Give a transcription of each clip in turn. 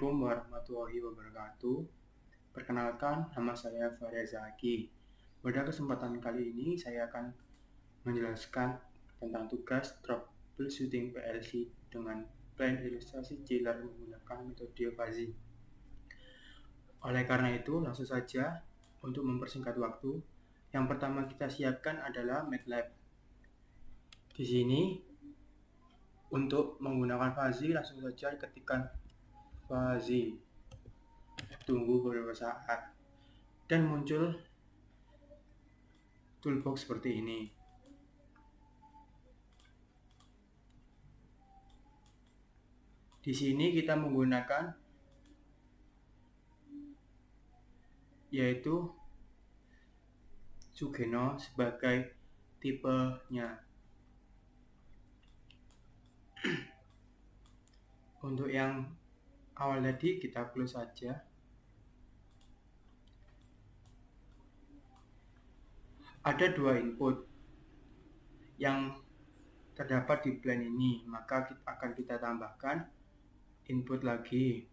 Assalamualaikum warahmatullahi wabarakatuh. Perkenalkan, nama saya Faryaz Zaki. Pada kesempatan kali ini, saya akan menjelaskan tentang tugas troubleshooting PLC dengan plan ilustrasi chiller menggunakan metode fuzzy. Oleh karena itu, langsung saja untuk mempersingkat waktu. Yang pertama kita siapkan adalah MATLAB. Di sini, untuk menggunakan fuzzy, langsung saja ketikkan fuzzy. Tunggu beberapa saat dan muncul toolbox seperti ini. Di sini kita menggunakan yaitu Sugeno sebagai tipenya. Untuk yang awal tadi kita close saja. Ada dua input yang terdapat di plan ini, maka akan kita tambahkan input lagi.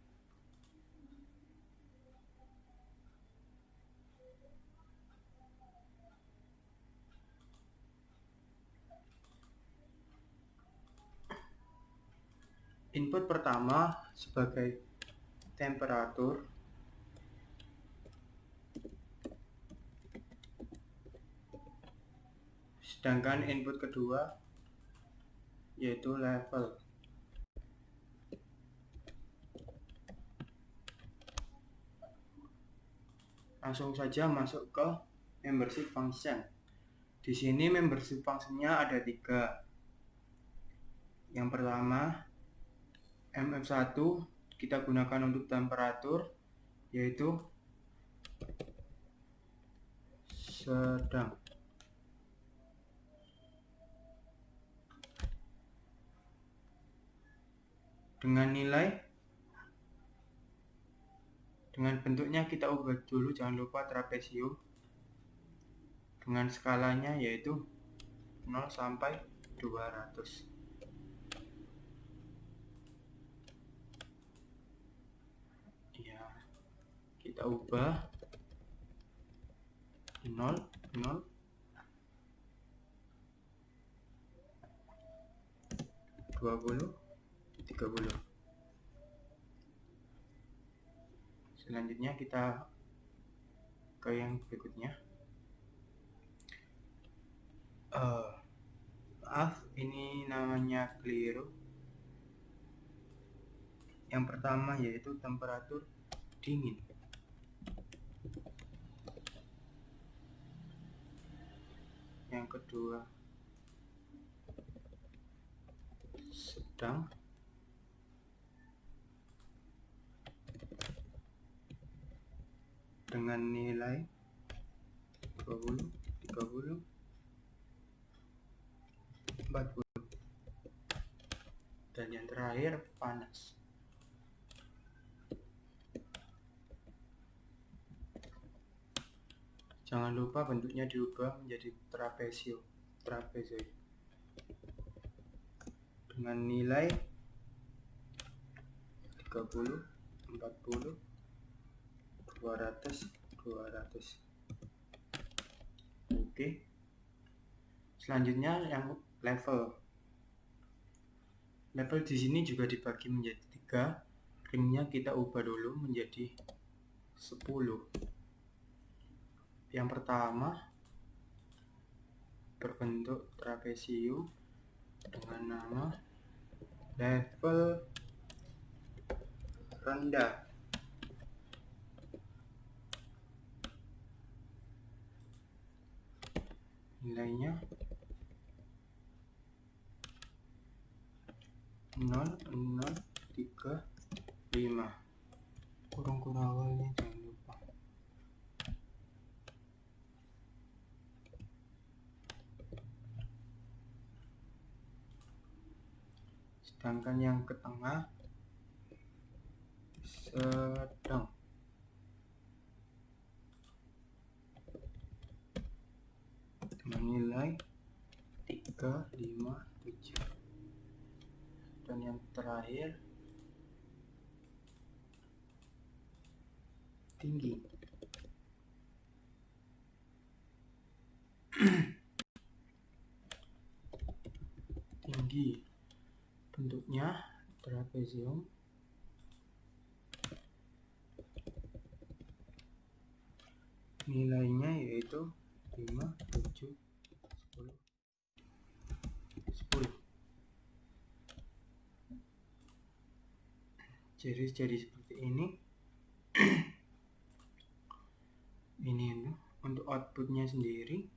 Input pertama sebagai temperatur, sedangkan input kedua yaitu level. Langsung saja masuk ke membership function. Di sini membership functionnya ada 3. Yang pertama, MF1 kita gunakan untuk temperatur, yaitu sedang. Dengan bentuknya kita ubah dulu, jangan lupa trapesium. Dengan skalanya yaitu 0 sampai 200. Ya, kita ubah 0, 0, 20, 30. Selanjutnya kita ke yang berikutnya. Maaf, ini namanya keliru. Yang pertama yaitu temperatur dingin. Yang kedua sedang. Dengan nilai 20, 30, 40. Dan yang terakhir panas. Jangan lupa bentuknya diubah menjadi trapezoid dengan nilai 30, 40, 200, 200. Oke. Selanjutnya yang level. Level di sini juga dibagi menjadi 3. Ringnya kita ubah dulu menjadi 10. Yang pertama berbentuk trapesium dengan nama level rendah. Nilainya 0,035. Kurung-kurung awalnya jangan lupa. Sedangkan yang ke tengah sedang. Dengan nilai 3, 5, 7. Dan yang terakhir tinggi. Tinggi bentuknya trapezium. Nilainya yaitu 5, 7, 10, 10. Jadi seperti ini. Ini untuk outputnya sendiri,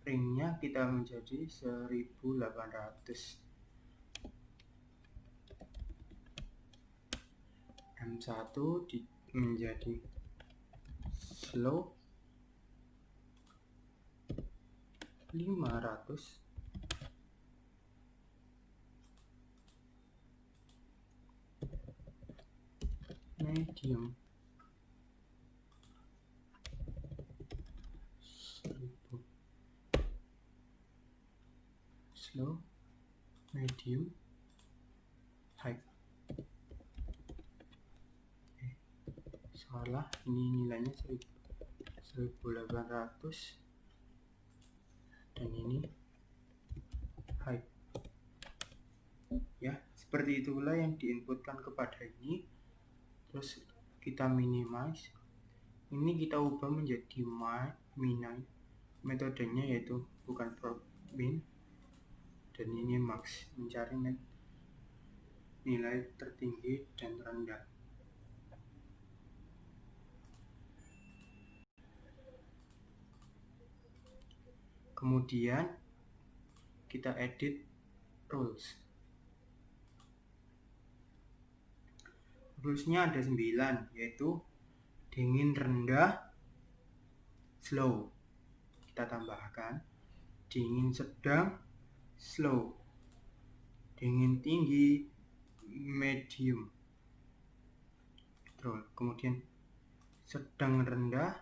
ringnya kita menjadi 1800. M1 menjadi slow 500. Medium 1000. Slow, medium, high. Salah, ini nilainya 1800 dan ini high. Ya, seperti itulah yang diinputkan kepada ini. Terus kita minimize. Ini kita ubah menjadi min. Metodenya yaitu bukan min dan ini max, mencari nilai tertinggi dan rendah. Kemudian kita edit rules. Rulesnya ada 9, yaitu dingin rendah, slow. Kita tambahkan dingin sedang, slow. Dingin tinggi, medium. Terus kemudian sedang rendah,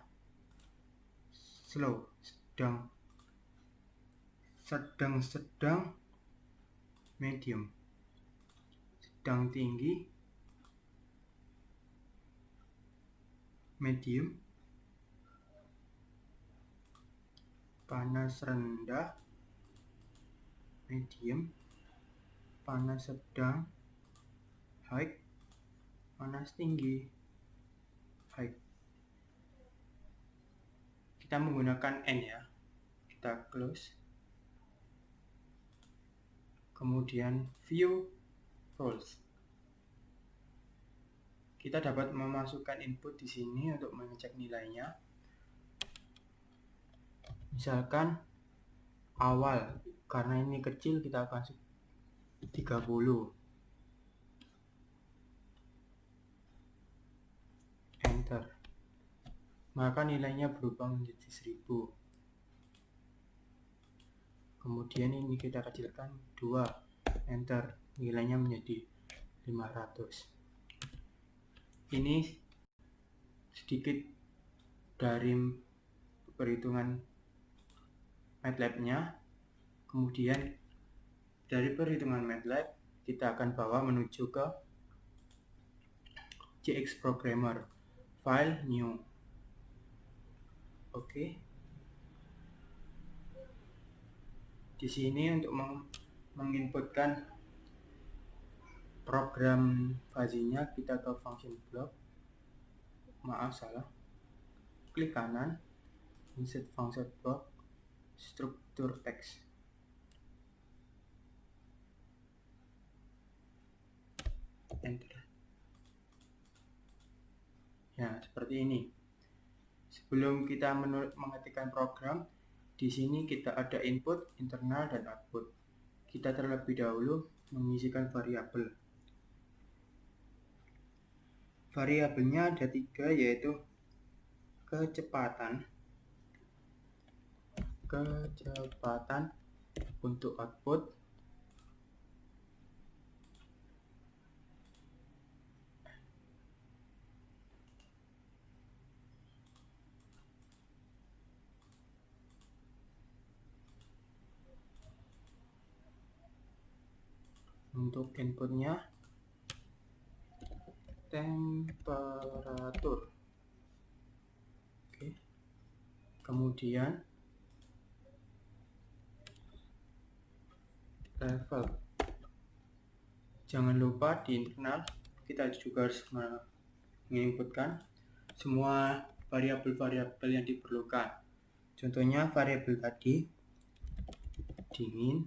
slow. Sedang, medium. Sedang tinggi, medium. Panas rendah, medium. Panas sedang, high. Panas tinggi, high. Kita menggunakan N ya. Kita close. Kemudian view rules. Kita dapat memasukkan input di sini untuk mengecek nilainya. Misalkan awal, karena ini kecil kita akan 30. Enter. Maka nilainya berubah menjadi 1000. Kemudian ini kita kecilkan 2. Enter. Nilainya menjadi 500. Ini sedikit dari perhitungan MATLAB-nya. Kemudian dari perhitungan MATLAB kita akan bawa menuju ke JX Programmer, file new. Oke. Di sini untuk menginputkan program fuzzy-nya kita ke function block. Maaf, salah. Klik kanan, insert function block, struktur teks. Enter. Ya, seperti ini. Sebelum kita mengetikkan program, di sini kita ada input, internal, dan output. Kita terlebih dahulu mengisikan variabel. Variabelnya ada 3, yaitu kecepatan untuk output, untuk inputnya temperatur. Oke. Kemudian level. Jangan lupa di internal kita juga harus menginputkan semua variabel-variabel yang diperlukan. Contohnya variabel tadi dingin,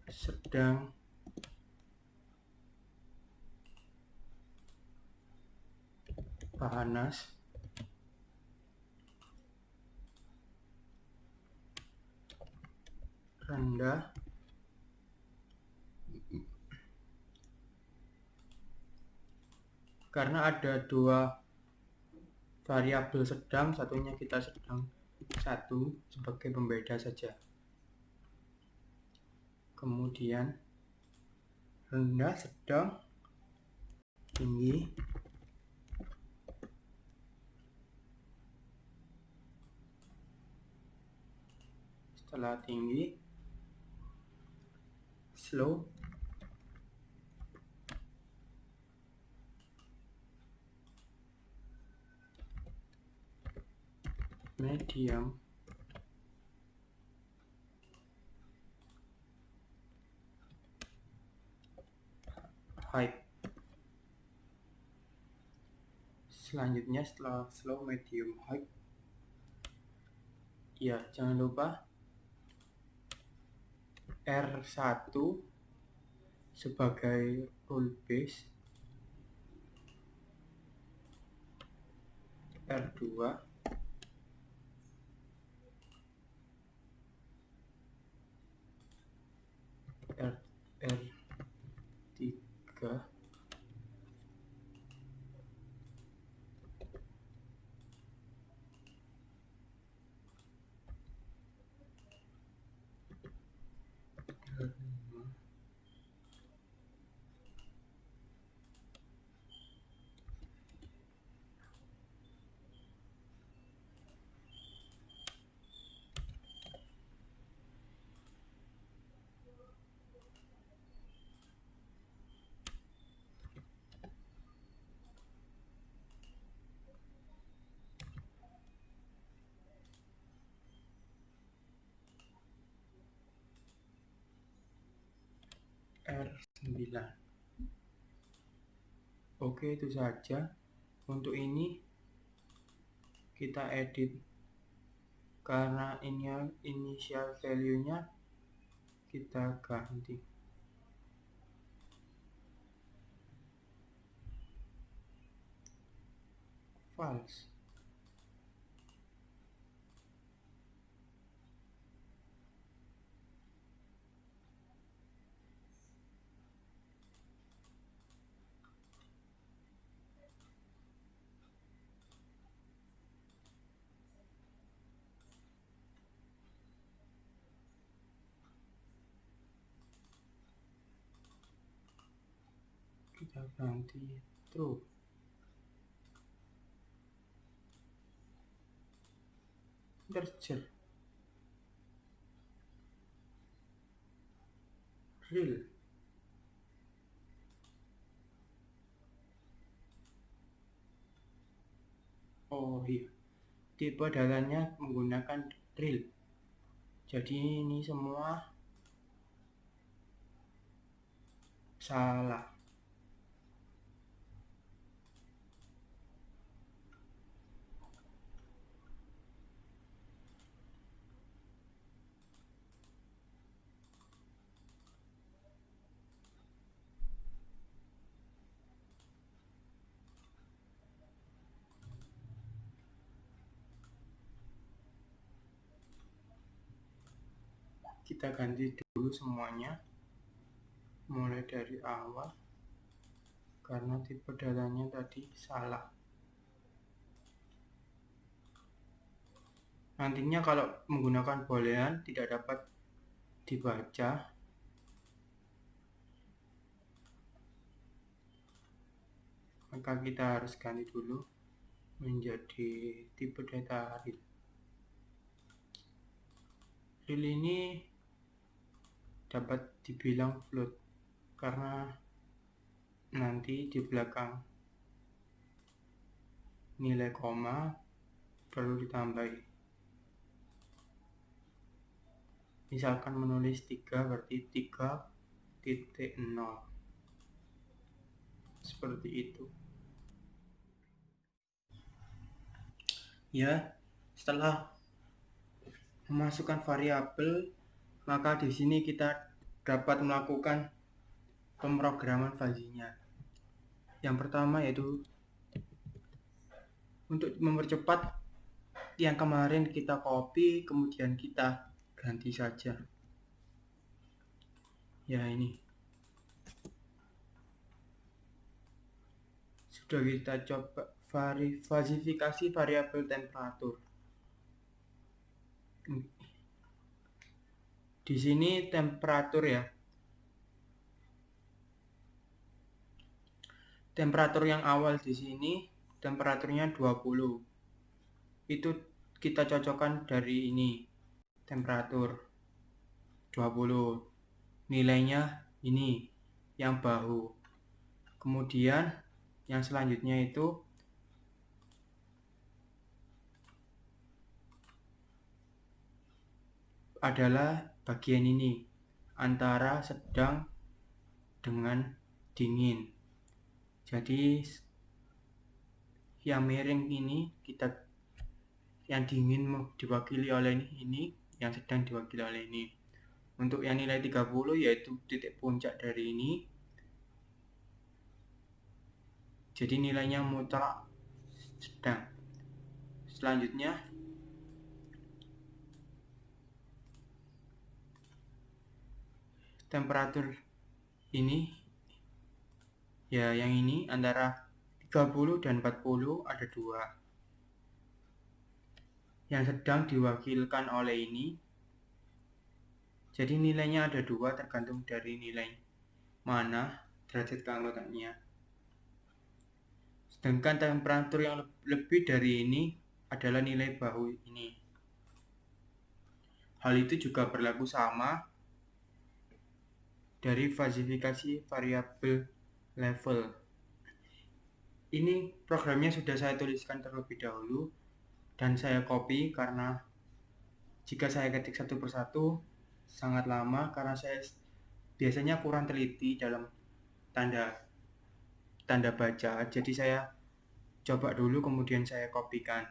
sedang, panas, rendah, karena ada dua variabel sedang, satunya kita sedang satu sebagai pembeda saja. Kemudian rendah, sedang, tinggi, setelah tinggi slow, medium, high. Selanjutnya setelah slow, medium, high, ya jangan lupa R1 sebagai rule base, R2, R3, R9. Oke, itu saja. Untuk ini kita edit karena ini initial value-nya kita ganti false. Kita ganti true. Integer real. Oh iya, tipe datanya menggunakan real. Jadi ini semua salah. Kita ganti dulu semuanya mulai dari awal karena tipe datanya tadi salah. Nantinya kalau menggunakan boolean tidak dapat dibaca, maka kita harus ganti dulu menjadi tipe data real. Real ini dapat dibilang float karena nanti di belakang nilai koma perlu ditambahi. Misalkan menulis 3 berarti 3.0 seperti itu. Ya, setelah memasukkan variabel, maka di sini kita dapat melakukan pemrograman fuzzy-nya. Yang pertama yaitu untuk mempercepat yang kemarin kita copy, kemudian kita ganti saja. Ya, ini sudah kita coba falsifikasi variabel temperatur. Di sini temperatur ya. Temperatur yang awal di sini temperaturnya 20. Itu kita cocokkan dari ini. Temperatur 20. Nilainya ini yang bahu. Kemudian yang selanjutnya itu adalah bagian ini antara sedang dengan dingin. Jadi yang miring ini yang dingin diwakili oleh ini, yang sedang diwakili oleh ini. Untuk yang nilai 30 yaitu titik puncak dari ini. Jadi nilainya mutlak sedang. Selanjutnya temperatur ini ya, yang ini antara 30 dan 40 ada 2. Yang sedang diwakilkan oleh ini. Jadi nilainya ada 2 tergantung dari nilai mana derajat keanggotaannya. Sedangkan temperatur yang lebih dari ini adalah nilai bahu ini. Hal itu juga berlaku sama dari falsifikasi variabel level. Ini programnya sudah saya tuliskan terlebih dahulu dan saya copy karena jika saya ketik satu persatu sangat lama karena saya biasanya kurang teliti dalam tanda baca. Jadi saya coba dulu kemudian saya kopikan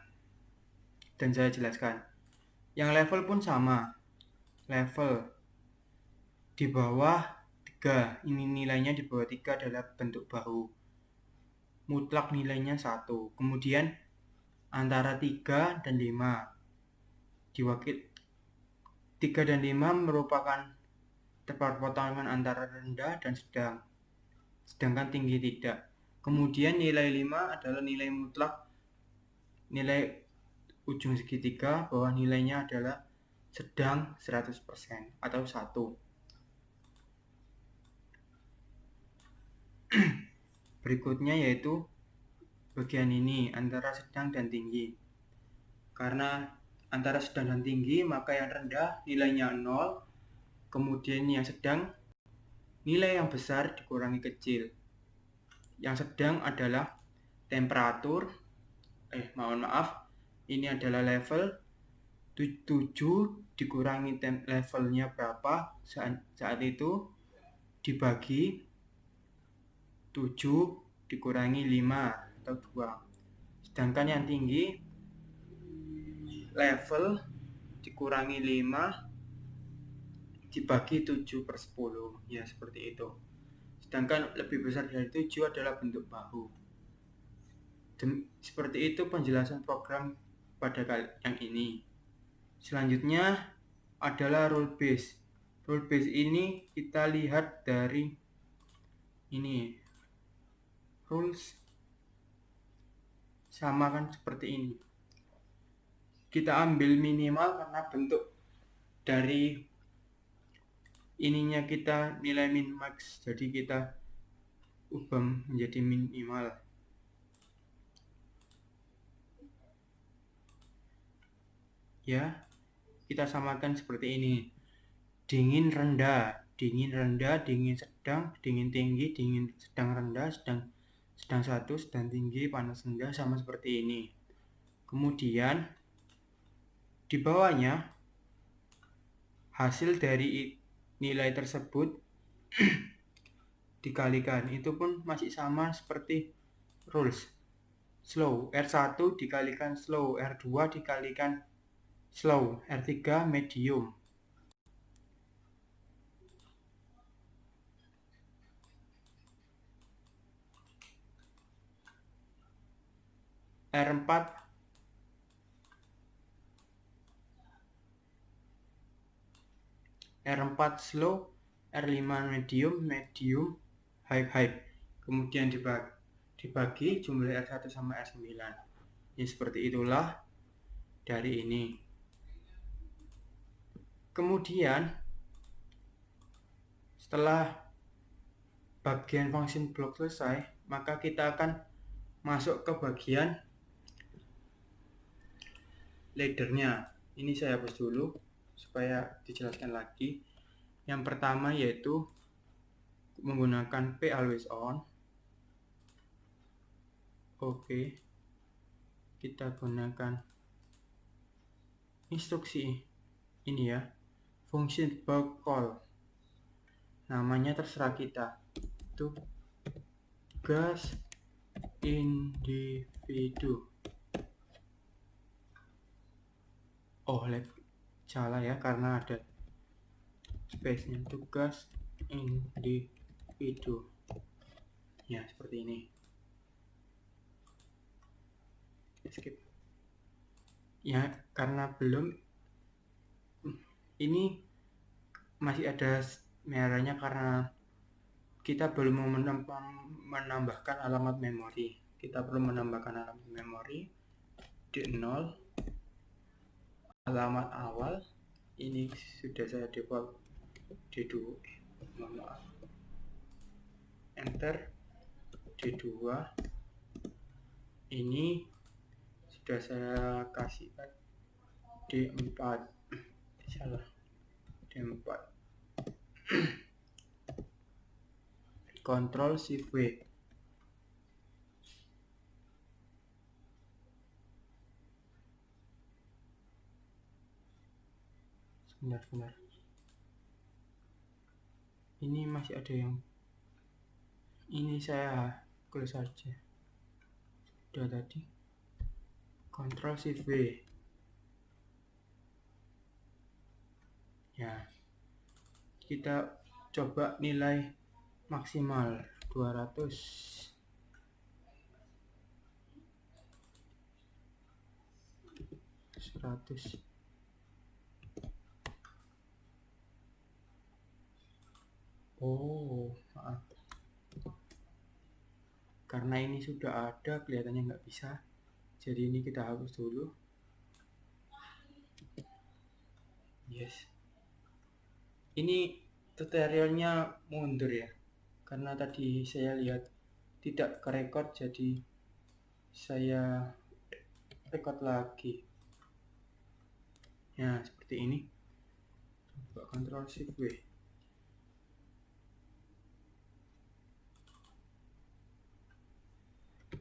dan saya jelaskan. Yang level pun sama. Level di bawah 3. Ini nilainya di bawah 3 adalah bentuk bahu. Mutlak nilainya 1. Kemudian antara 3 dan 5 diwakil 3 dan 5 merupakan perpotongan antara rendah dan sedang, sedangkan tinggi tidak. Kemudian nilai 5 adalah nilai mutlak, nilai ujung segitiga bahwa nilainya adalah sedang 100% atau 1. Berikutnya yaitu bagian ini antara sedang dan tinggi. Karena antara sedang dan tinggi, maka yang rendah nilainya 0, kemudian yang sedang nilai yang besar dikurangi kecil. Yang sedang adalah temperatur, ini adalah level 7 dikurangi levelnya berapa saat itu dibagi 7 dikurangi 5 atau 2. Sedangkan yang tinggi level dikurangi 5 dibagi 7/10. Ya, seperti itu. Sedangkan lebih besar dari 7 adalah bentuk bahu. Seperti itu penjelasan program pada yang ini. Selanjutnya adalah rule base. Rule base ini kita lihat dari ini. Rules sama kan seperti ini. Kita ambil minimal karena bentuk dari ininya kita nilai min max, jadi kita ubah menjadi minimal. Ya, kita samakan seperti ini. Dingin rendah dingin rendah, dingin sedang, dingin tinggi, dingin sedang rendah, sedang 1, sedang tinggi, panas rendah, sama seperti ini. Kemudian di bawahnya hasil dari nilai tersebut dikalikan, itu pun masih sama seperti rules. Slow, R1 dikalikan slow, R2 dikalikan slow, R3 medium. R4 slow, R5 medium, high. Kemudian dibagi jumlah R1 sama R9. Ya, seperti itulah dari ini. Kemudian setelah bagian function block selesai, maka kita akan masuk ke bagian laddernya. Ini saya hapus dulu supaya dijelaskan lagi. Yang pertama yaitu menggunakan P always on. Oke, kita gunakan instruksi ini ya, function bulk call. Namanya terserah kita, itu gas individu. Oh, salah ya, karena ada space-nya. Tugas individu. Ya, seperti ini. Skip. Ya, karena belum, ini masih ada merahnya karena kita belum menambahkan alamat memori. Kita perlu menambahkan alamat memori D0, alamat awal ini sudah saya default D2, maaf, enter D2, ini sudah saya kasih D4, salah, D4. Ctrl Shift W. Sebentar. Ini masih ada yang ini, saya close saja. Sudah tadi. Ctrl Shift W. Ya. Kita coba nilai maksimal 200. Oh, maaf. Karena ini sudah ada, kelihatannya nggak bisa. Jadi ini kita hapus dulu. Yes. Ini tutorialnya mundur ya, karena tadi saya lihat tidak kerekord, jadi saya record lagi. Ya, seperti ini. Coba Ctrl Shift W.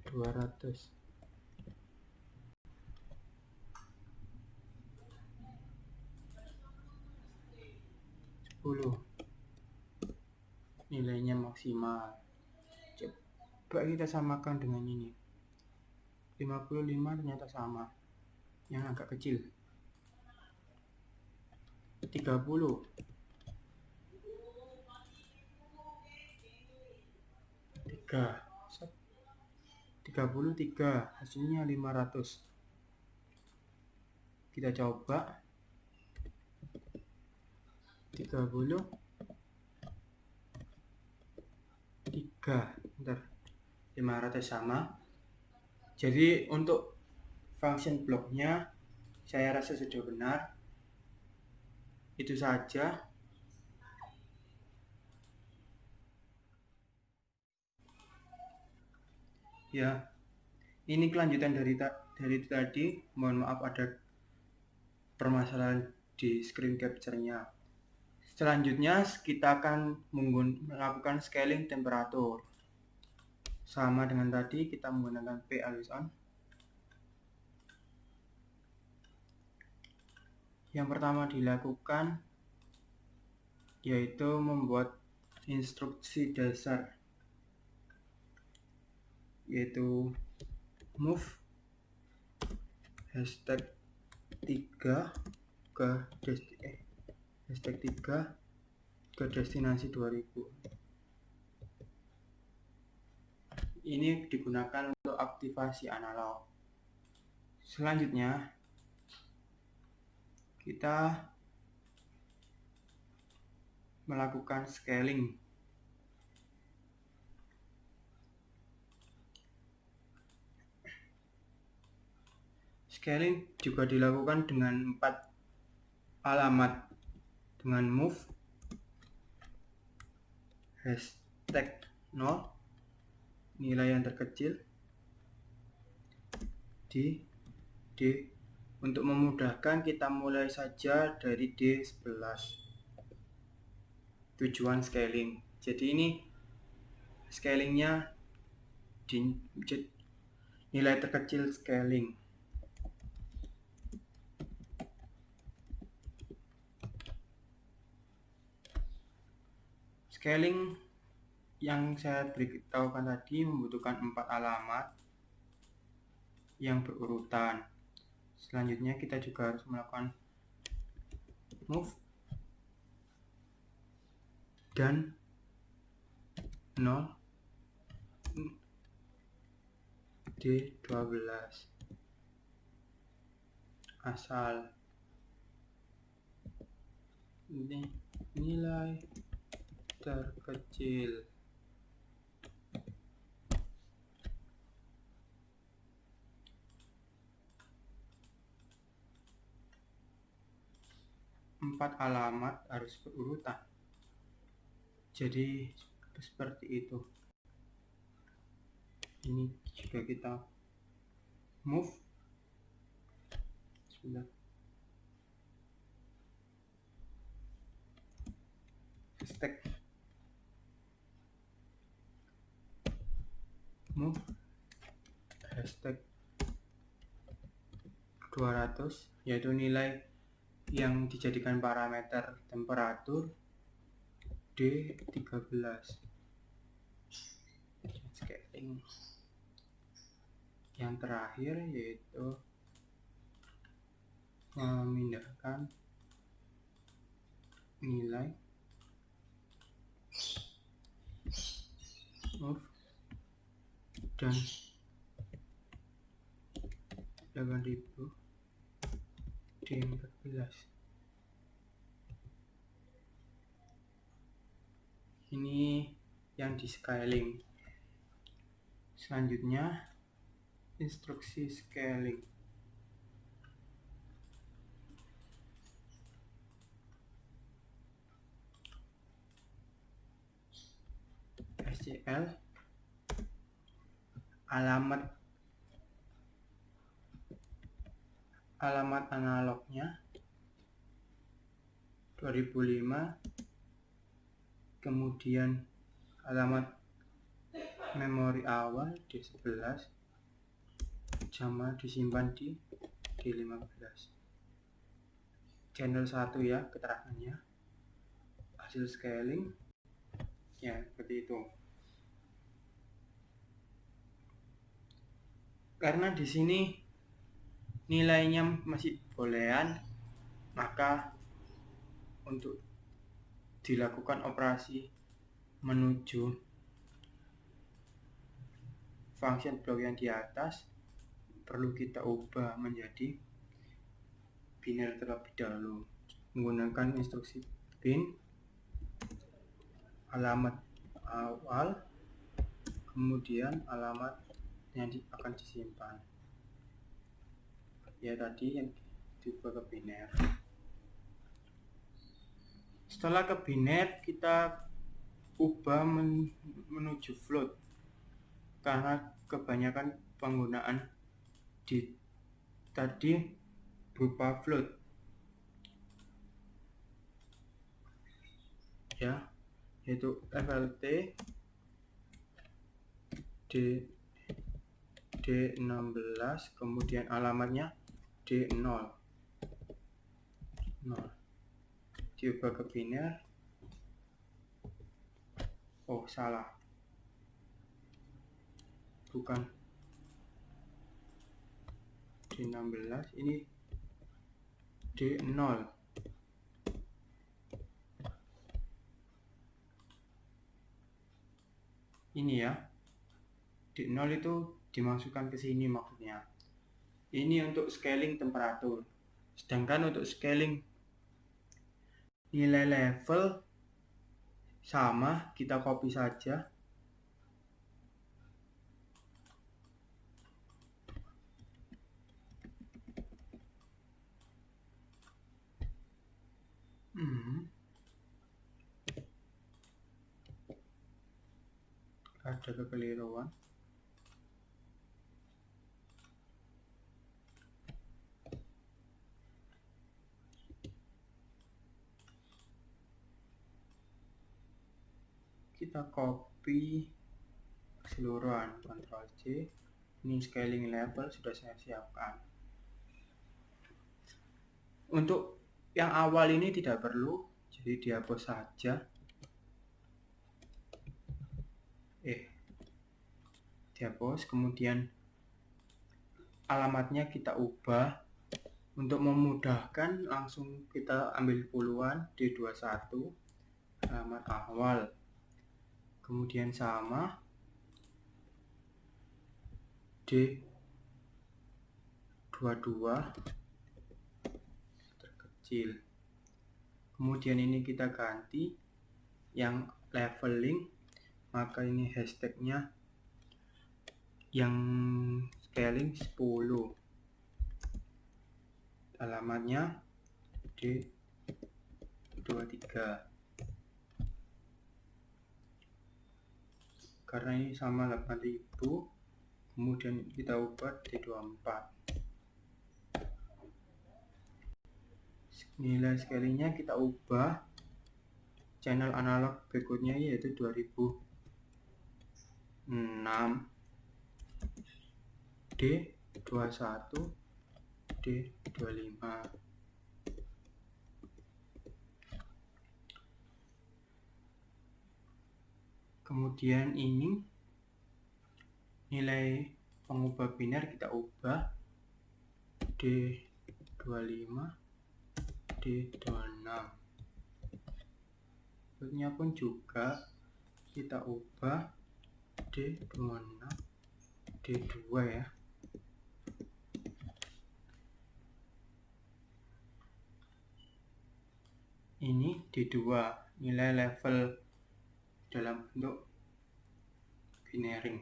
$200. Nilainya maksimal. Coba kita samakan dengan ini. 55 ternyata sama. Yang agak kecil. 30. 33, hasilnya 500. Kita coba 33. Bentar. 500 sama. Jadi untuk function blocknya saya rasa sudah benar. Itu saja. Ya, ini kelanjutan dari tadi. Mohon maaf ada permasalahan di screen capture-nya. Selanjutnya kita akan melakukan scaling temperatur. Sama dengan tadi, kita menggunakan P always on. Yang pertama dilakukan yaitu membuat instruksi dasar, yaitu move hashtag 3 ke destinasi 2000. Ini digunakan untuk aktivasi analog. Selanjutnya kita melakukan scaling. Scaling juga dilakukan dengan 4 alamat, dengan move hashtag 0, nilai yang terkecil, D. Untuk memudahkan kita mulai saja dari D11, tujuan scaling. Jadi ini scalingnya di nilai terkecil scaling. Scaling yang saya beritahukan tadi membutuhkan 4 alamat yang berurutan. Selanjutnya kita juga harus melakukan move dan 0 D12 asal ini nilai terkecil. Empat alamat harus berurutan. Jadi seperti itu. Ini juga kita move. Sebentar. Hashtag move hashtag 200, yaitu nilai yang dijadikan parameter temperatur D13. Scaling yang terakhir yaitu memindahkan nilai move dan 8000 D14. Ini yang di scaling. Selanjutnya instruksi scaling. SCL alamat analognya 2005, kemudian alamat memori awal D11 sama disimpan di D15. Channel 1 ya keterangannya. Hasil scaling ya seperti itu. Karena di sini nilainya masih boolean, maka untuk dilakukan operasi menuju function block yang di atas perlu kita ubah menjadi biner terlebih dahulu menggunakan instruksi bin alamat awal, kemudian alamat yang akan disimpan ya tadi yang diubah ke biner. Setelah ke biner kita ubah menuju float, karena kebanyakan penggunaan di tadi berupa float. ya, yaitu FLT D16, kemudian alamatnya D0, 0, diubah ke biner. Oh, salah, bukan D16, ini D0. Ini ya, D0 itu dimasukkan ke sini maksudnya. Ini untuk scaling temperatur. Sedangkan untuk scaling nilai level sama, kita copy saja. Ada kekeliruan. Kita copy keseluruhan, Ctrl C. Ini scaling level sudah saya siapkan. Untuk yang awal ini tidak perlu, jadi dihapus saja. Dihapus, kemudian alamatnya kita ubah. Untuk memudahkan, langsung kita ambil puluhan D21, alamat awal, kemudian sama D22 terkecil. Kemudian ini kita ganti yang leveling, maka ini hashtagnya yang scaling 10, alamatnya D23. Karena ini sama 8000, kemudian kita ubah D24. Nilai scalingnya kita ubah, channel analog berikutnya yaitu 2006 D21 D25. Kemudian ini nilai pengubah biner kita ubah D25 D26. Berikutnya pun juga kita ubah D26 D2 ya. Ini D2, nilai level dalam bentuk binary.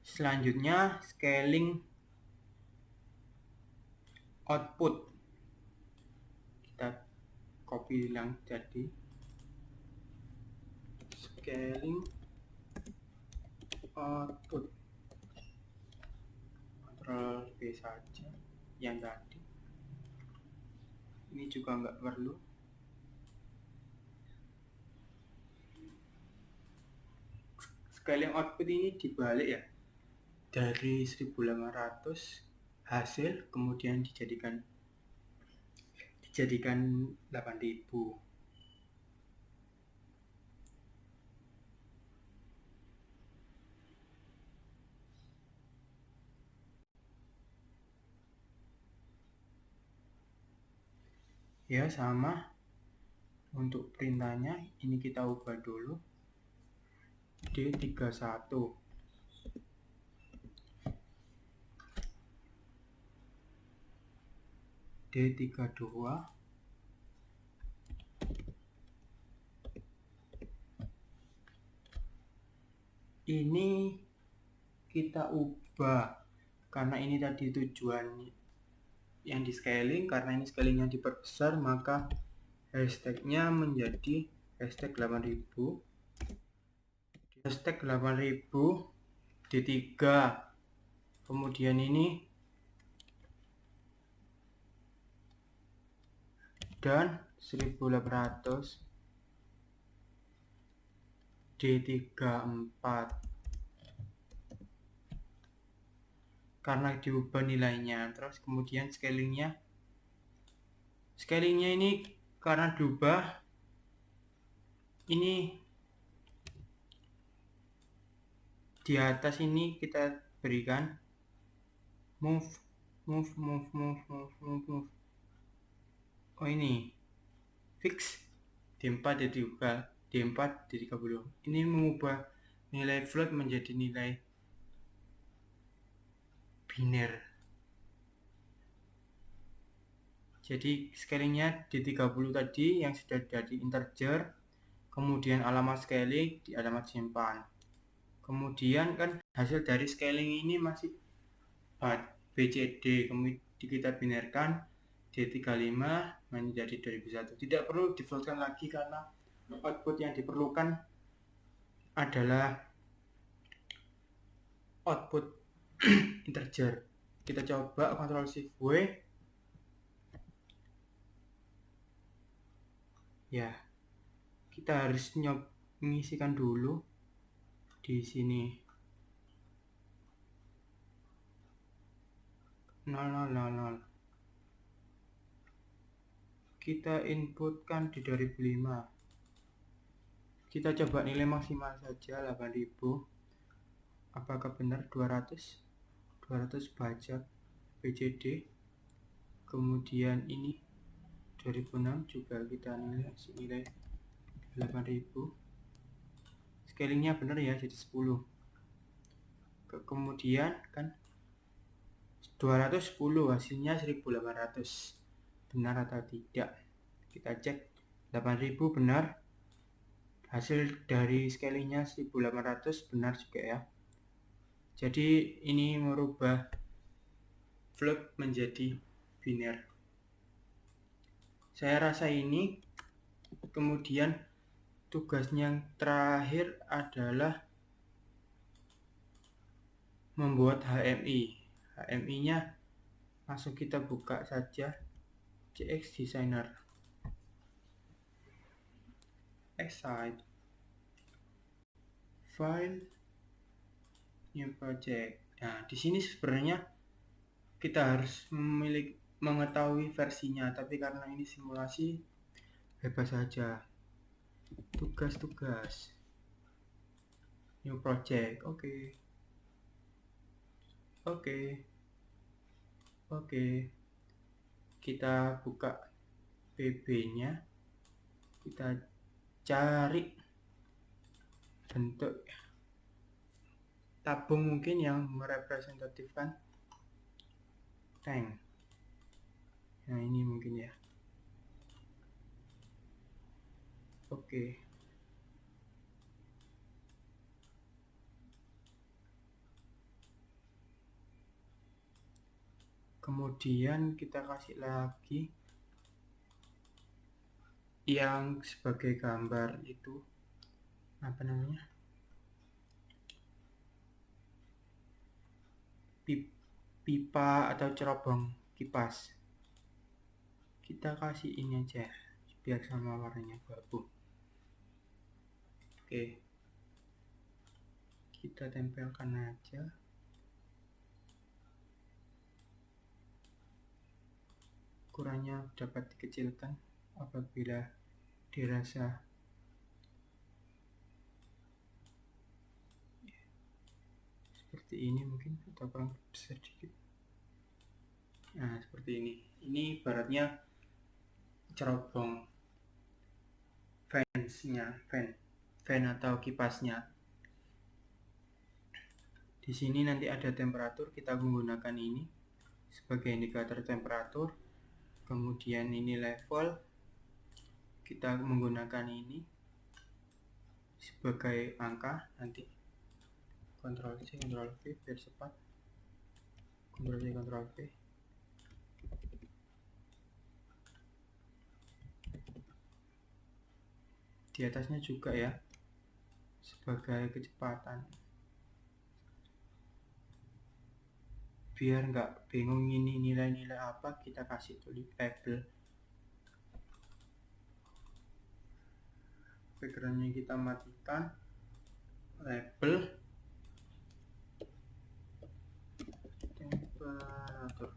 Selanjutnya scaling output, kita copy yang jadi scaling output, Ctrl V saja yang tadi. Ini juga nggak perlu. Scaling output ini dibalik ya, dari 1800 hasil kemudian dijadikan 8000. Ya sama, untuk perintahnya ini kita ubah dulu D31, D32, ini kita ubah karena ini tadi tujuan yang di scaling, karena ini scalingnya diperbesar, maka hashtagnya menjadi hashtag 8000, hashtag 8000 D3, kemudian ini dan 1800 D34 karena diubah nilainya. Terus kemudian scalingnya ini karena diubah, ini di atas ini kita berikan move. Oh, ini fix D4 diubah D4 D30. Ini mengubah nilai float menjadi nilai biner. Jadi scalingnya D30 tadi yang sudah jadi integer, kemudian alamat scaling di alamat simpan. Kemudian kan hasil dari scaling ini masih BCD, kemudian kita binerkan D35 menjadi 2001. Tidak perlu di floatkan lagi karena output yang diperlukan adalah output integer. Kita coba Ctrl Shift W. Ya, kita harus mengisikan dulu di sini 0000. Kita inputkan di 2005. Kita coba nilai maksimal saja 8000. Apakah benar 200 pajak BCD. Kemudian ini 2006 juga kita nilai 8000. Scalingnya benar ya, jadi 10. Kemudian kan 210, hasilnya 1800. Benar atau tidak? Kita cek 8000 benar. Hasil dari scalingnya 1800 benar juga ya. Jadi ini merubah float menjadi biner. Saya rasa ini. Kemudian tugasnya yang terakhir adalah membuat HMI. HMI-nya langsung kita buka saja CX Designer. Excite File New Project. Nah, di sini sebenarnya kita harus mengetahui versinya, tapi karena ini simulasi bebas saja. Tugas New Project. Oke. Kita buka PB-nya. Kita cari bentuk tabung mungkin yang merepresentatifkan tank. Nah, ini mungkin ya. Oke. Kemudian kita kasih lagi yang sebagai gambar itu apa namanya, pipa atau cerobong kipas. Kita kasih ini aja biar sama warnanya abu. Oke, kita tempelkan aja. Ukurannya dapat dikecilkan apabila dirasa seperti ini mungkin, atau kurang besar dikit. Nah, seperti ini. Ini ibaratnya cerobong fan atau kipasnya. Di sini nanti ada temperatur, kita menggunakan ini sebagai indikator temperatur. Kemudian ini level, kita menggunakan ini sebagai angka. Nanti Ctrl C Ctrl V biar cepat. Ctrl C Ctrl V. Di atasnya juga ya sebagai kecepatan, biar nggak bingung ini nilai-nilai apa, kita kasih tulis label backgroundnya kita matikan, label, temperatur,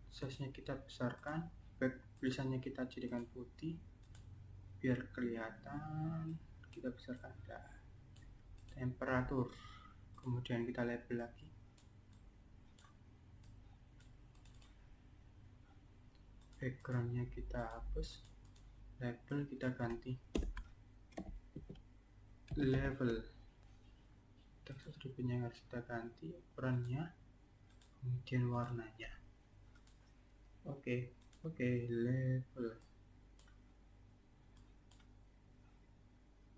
size-nya kita besarkan, tulisannya kita jadikan putih biar kelihatan, kita besarkan. Temperatur, kemudian kita label lagi, backgroundnya kita hapus, label kita ganti level, teks atributnya harus kita ganti, ukurannya, kemudian warnanya. Oke, level.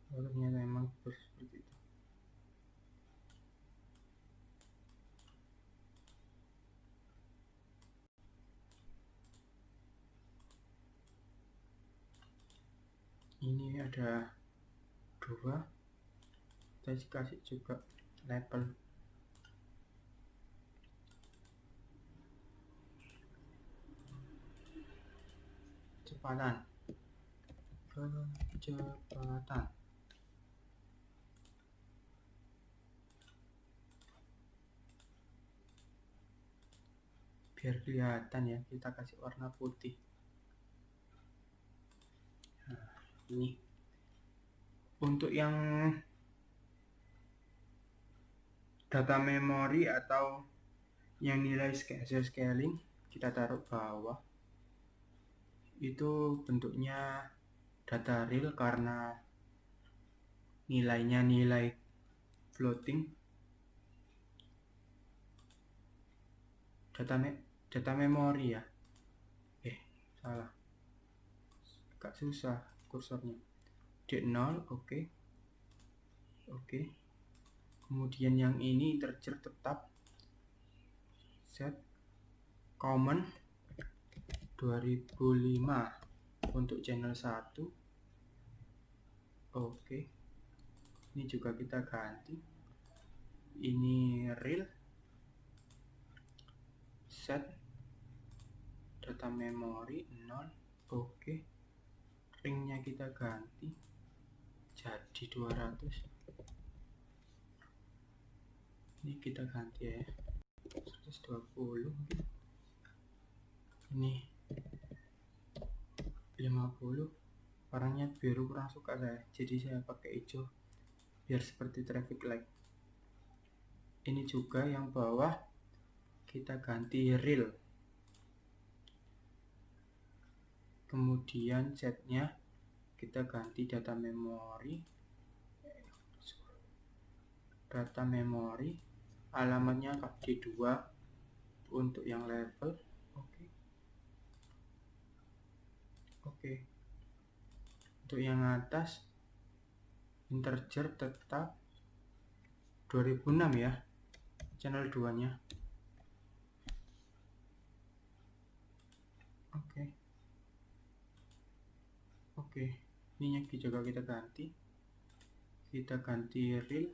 Ternyata memang seperti itu. Ini ada 2, kita kasih juga label. Kecepatan, biar kelihatan ya, kita kasih warna putih. Nah, ini untuk yang data memori atau yang nilai scaling kita taruh bawah. Itu bentuknya data real karena nilainya nilai floating. Data memori ya. Salah. Agak susah kursornya. D0, oke. Kemudian yang ini integer tetap. Set common 2005 untuk channel 1. Oke. Ini juga kita ganti. Ini real. Set data memori 0. Oke. Ringnya kita ganti jadi 200. Ini kita ganti ya 120. Ini 50. Warnanya biru kurang suka saya, jadi saya pakai hijau biar seperti traffic light. Ini juga yang bawah kita ganti real. Kemudian setnya kita ganti data memori, alamatnya D2 untuk yang level. Oke. Untuk yang atas integer tetap 2006 ya, channel 2 nya. Oke, ininya juga kita ganti real.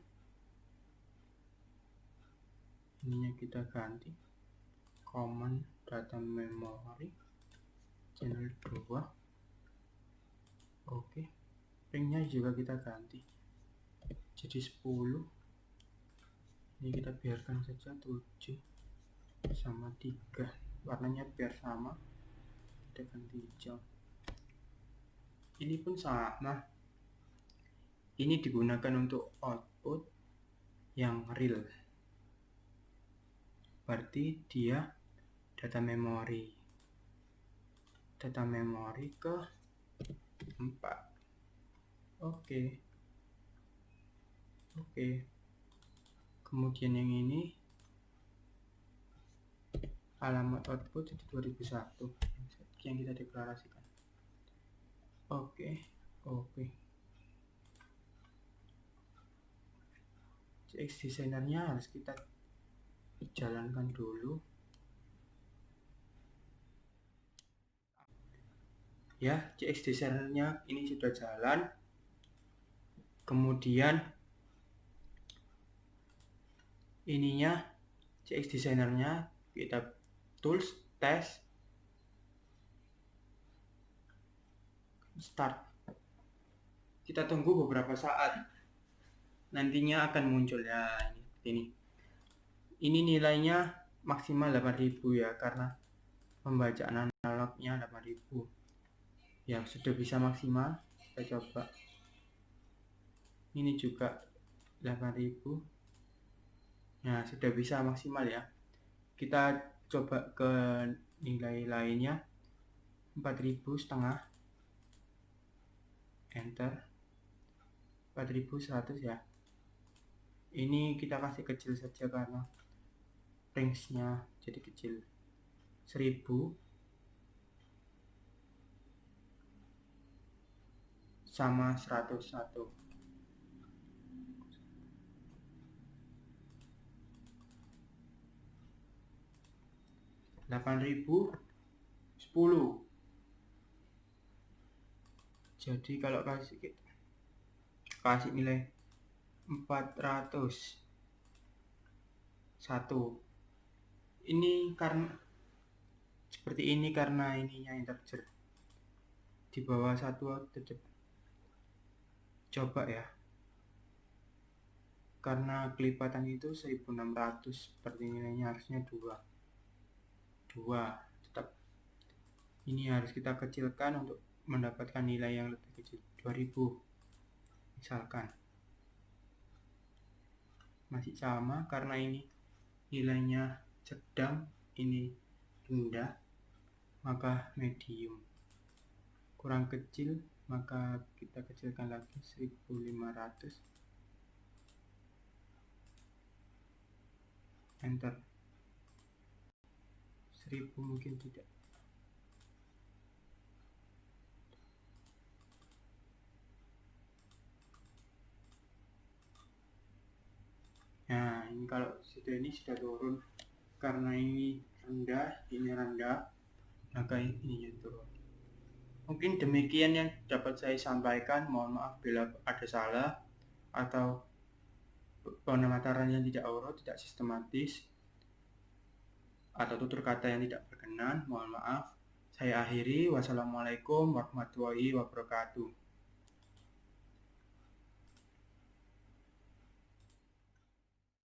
Ininya kita ganti common data memory channel 2. Oke, ringnya juga kita ganti jadi 10. Ini kita biarkan saja 7 sama 3, warnanya biar sama, kita ganti hijau. Ini pun sama, ini digunakan untuk output yang real, berarti dia data memori ke 4. Oke. Kemudian yang ini alamat output itu 2001 yang kita deklarasikan. Oke. CX designernya harus kita jalankan dulu ya. CX designernya ini sudah jalan. Kemudian ininya CX designernya kita tools test. start. Kita tunggu beberapa saat, nantinya akan muncul ya ini. Ini nilainya maksimal 8000 ya, karena pembacaan analognya 8000. Ya sudah bisa maksimal, kita coba. Ini juga 8000. Nah sudah bisa maksimal ya. Kita coba ke nilai lainnya, 4000 setengah, enter. 4100 ya. Ini kita kasih kecil saja karena range-nya jadi kecil. 1000 sama 101. 8000 10. Jadi kalau kasih nilai 400 1. Ini karena seperti ini karena ininya integer. Di bawah 1 tetap coba ya. Karena kelipatan itu 1600, seperti nilainya harusnya 2 tetap. Ini harus kita kecilkan untuk mendapatkan nilai yang lebih kecil, 2000 misalkan. Masih sama karena ini nilainya sedang, ini rendah, maka medium. Kurang kecil, maka kita kecilkan lagi 1500, enter. 1000 mungkin tidak. Nah ini kalau ini sudah turun, karena ini rendah, maka ini turun. Mungkin demikian yang dapat saya sampaikan. Mohon maaf bila ada salah atau penemaran yang tidak urut, tidak sistematis, atau tutur kata yang tidak berkenan. Mohon maaf. Saya akhiri. Wassalamualaikum warahmatullahi wabarakatuh.